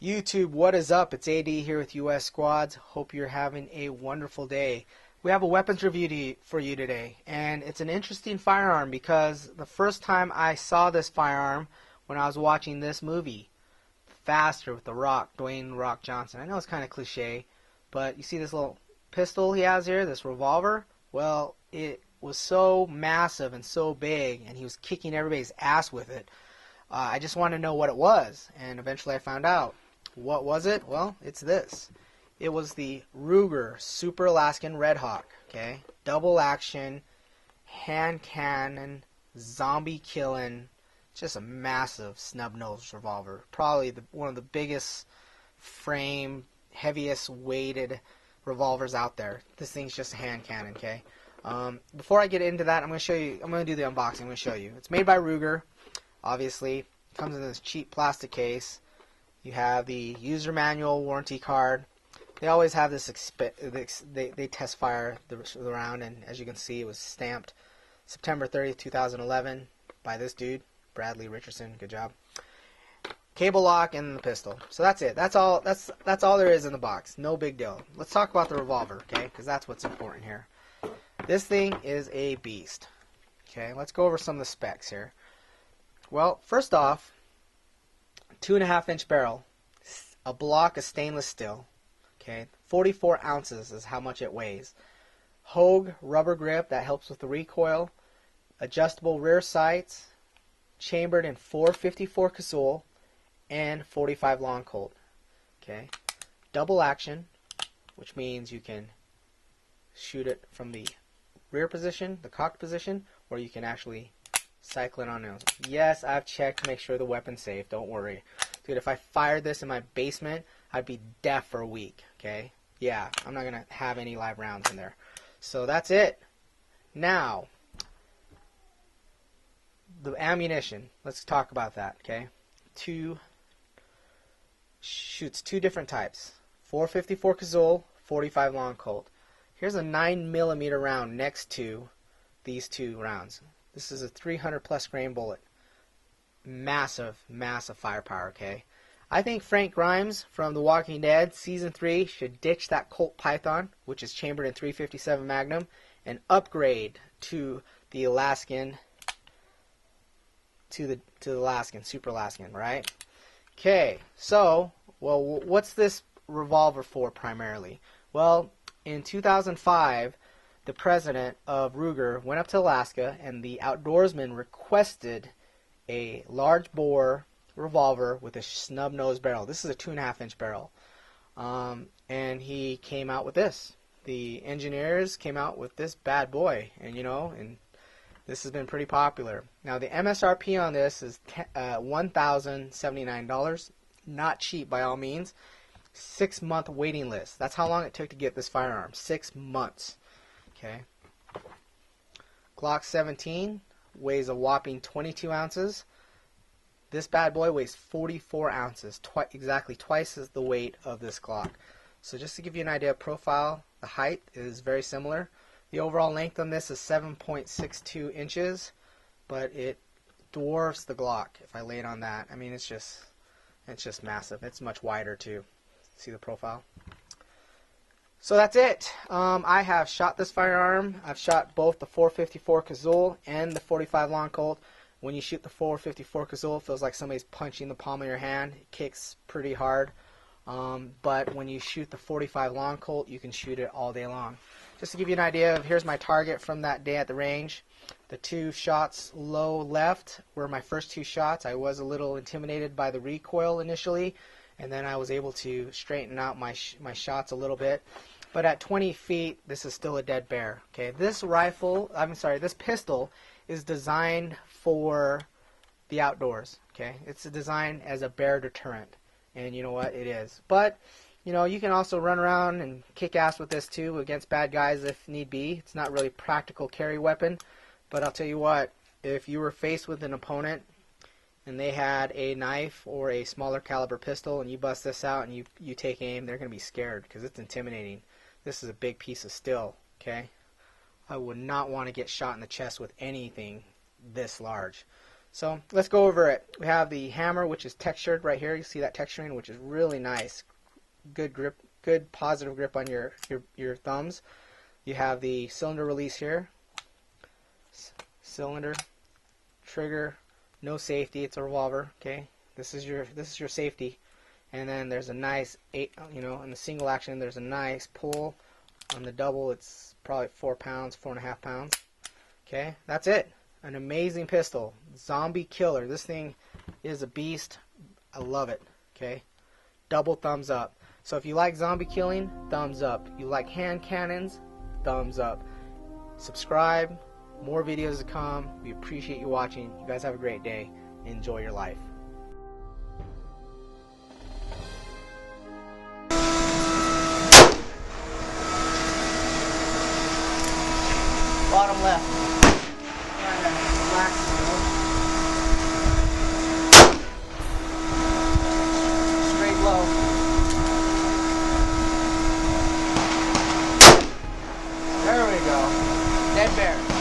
YouTube, what is up? It's AD here with US Squads. Hope you're having a wonderful day. We have a weapons review for you today, and it's an interesting firearm because the first time I saw this firearm when I was watching this movie, Faster with The Rock, Dwayne "Rock" Johnson. I know it's kind of cliche, but you see this little pistol he has here, this revolver? Well, it was so massive and so big, and he was kicking everybody's ass with it. I just wanted to know what it was, and eventually I found out. What was it? Well, it's this. It was the Ruger Super Alaskan RedhawK, okay? Double action, hand cannon, zombie killing, just a massive snub-nosed revolver. Probably one of the biggest frame, heaviest weighted revolvers out there. This thing's just a hand cannon, okay? Before I get into that, I'm going to show you, I'm going to do the unboxing. I'm going to show you. It's made by Ruger, obviously. It comes in this cheap plastic case. You have the user manual, warranty card. They always have this, they test fire the round, and as you can see, it was stamped September 30th, 2011 by this dude, Bradley Richardson. Good job. Cable lock and the pistol. So that's it. That's all there is in the box. No big deal. Let's talk about the revolver, okay? Because that's what's important here. This thing is a beast. Okay, let's go over some of the specs here. Well, first off, 2.5-inch barrel, a block of stainless steel, okay, 44 ounces is how much it weighs. Hogue rubber grip that helps with the recoil, adjustable rear sights, chambered in 454 Cazul and 45 long Colt, okay. Double action, which means you can shoot it from the rear position, the cocked position, or you can actually cycle it on nose. Yes, I've checked to make sure the weapon's safe. Don't worry. Dude, if I fired this in my basement, I'd be deaf for a week, okay? Yeah, I'm not going to have any live rounds in there. So that's it. Now, the ammunition. Let's talk about that, okay? Shoots two different types. 454 Cazul, 45 long Colt. Here's a 9mm round next to these two rounds. This is a 300 plus grain bullet. Massive, massive firepower, okay? I think Frank Grimes from The Walking Dead Season 3 should ditch that Colt Python, which is chambered in 357 Magnum, and upgrade to the Alaskan, to the Alaskan, Super Alaskan, right? Okay, so, well, what's this revolver for primarily? Well, in 2005, the president of Ruger went up to Alaska, and the outdoorsman requested a large bore revolver with a snub nose barrel. This is a 2.5-inch barrel, and he came out with this. The engineers came out with this bad boy, and and this has been pretty popular. Now the MSRP on this is $1,079. Not cheap by all means. 6-month waiting list. That's how long it took to get this firearm. 6 months. Okay. Glock 17 weighs a whopping 22 ounces. This bad boy weighs 44 ounces, exactly twice as the weight of this Glock. So just to give you an idea of profile, the height is very similar. The overall length on this is 7.62 inches, but it dwarfs the Glock if I lay it on that. I mean, it's just massive. It's much wider too. See the profile? So that's it. I have shot this firearm. I've shot both the 454 Cazul and the 45 long Colt. When you shoot the 454 Cazul, it feels like somebody's punching the palm of your hand. It kicks pretty hard. But when you shoot the 45 long Colt, you can shoot it all day long. Just to give you an idea of, here's my target from that day at the range. The two shots low left were my first two shots. I was a little intimidated by the recoil initially, and then I was able to straighten out my shots a little bit. But at 20 feet, this is still a dead bear. Okay, this pistol is designed for the outdoors. Okay, it's designed as a bear deterrent, and you know what, it is. But you can also run around and kick ass with this too against bad guys if need be. It's not really a practical carry weapon, but I'll tell you what, if you were faced with an opponent and they had a knife or a smaller caliber pistol and you bust this out and you take aim, they're going to be scared because it's intimidating. This is a big piece of steel, okay? I would not want to get shot in the chest with anything this large. So let's go over it. We have the hammer, which is textured right here. You see that texturing, which is really nice. Good grip, good positive grip on your thumbs. You have the cylinder release here. Cylinder, trigger, no safety. It's a revolver. Okay, this is your safety. And then there's a nice in the single action there's a nice pull. On the double it's probably 4 pounds, 4.5 pounds. Okay, that's it. An amazing pistol, zombie killer. This thing is a beast. I love it. Okay, double thumbs up. So if you like zombie killing, thumbs up. You like hand cannons, thumbs up. Subscribe. More videos to come. We appreciate you watching. You guys have a great day. Enjoy your life. Bottom left. Relax. Straight low. There we go. Dead bear.